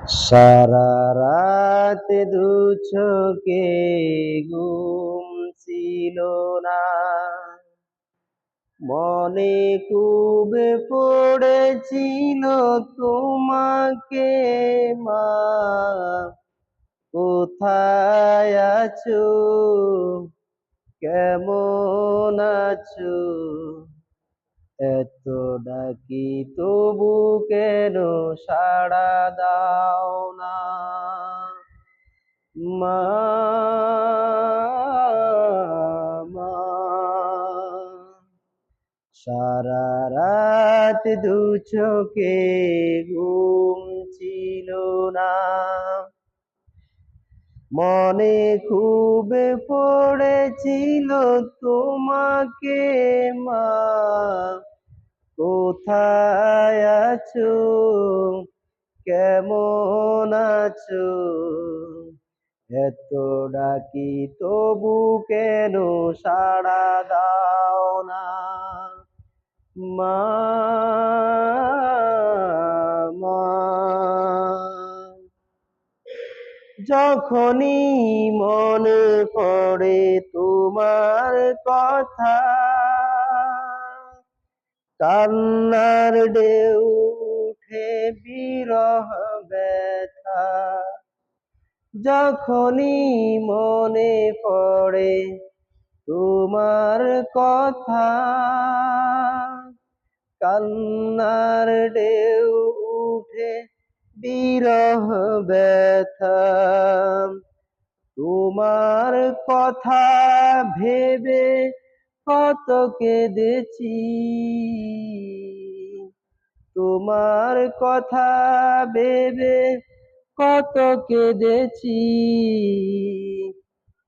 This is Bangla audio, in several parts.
সারা রাত দু চোখে ঘুম ছিল না, মনে খুব পড়েছিল তোমাকে মা, কোথায় আছো, কেমন আছো? এত ডাকি তবু কেন সাড়া দাও না মা, মা। সারা রাত দু চোখে ঘুম ছিল না, মনে খুব পড়েছিল তোমাকে মা, কোথায় আছো, কেমন আছো? এত ডাকি তবু কেন সাড়া দাও না মা, মা। যখনই মনে পড়ে তোমার কথা, কান্নার ঢেউ উঠে বিরহ ব্যথা। যখনই মনে পড়ে তোমার কথা, কান্নার ঢেউ উঠে বিরহ ব্যথা। তোমার কথা ভেবে কত কেঁদেছি, তোমার কথা ভেবে কত কেঁদেছি,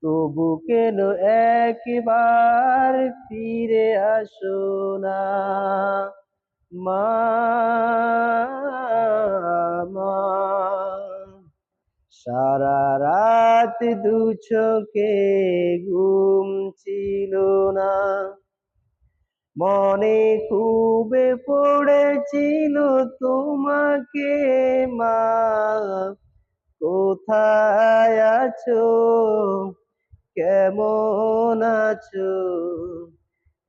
তবু কেন একবার ফিরে আসো না মা, মা। সারা রাত দু চোখে ঘুম ছিল না, মনে খুব পড়েছিল তোমাকে মা, কোথায় আছো, কেমন আছো?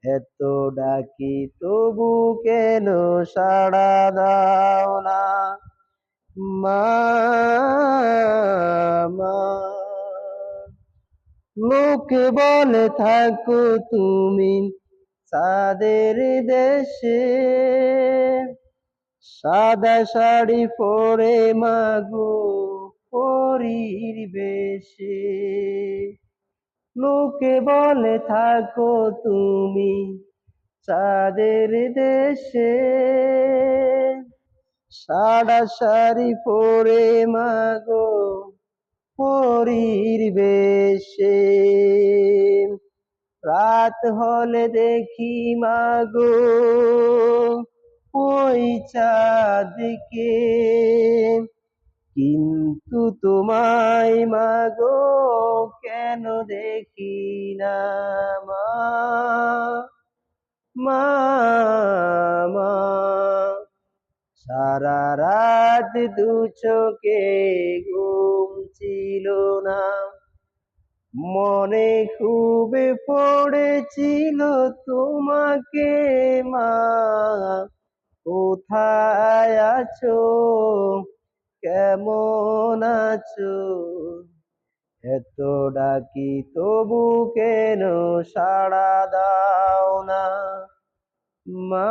এত ডাকি তবু কেন সাড়া দাও না মা, মা। লোকে বলে থাকো তুমি চাঁদের দেশে, সাদা শাড়ি পরে মাগো পরীর বেশে। লোকে বলে থাকো তুমি চাঁদের দেশে, সাদা শাড়ি পরে মাগো পরীর বেশে। রাত হলে দেখি মাগো ওই চাঁদকে, কিন্তু তোমায় মাগো কেন দেখি না মা, মা, মা। সারা রাত দু চোখে ঘুম ছিল না, মনে খুব পড়েছিল তোমাকে মা, কোথায় আছো, কেমন আছো? এত ডাকি তবু কেন সাড়া দাও না মা।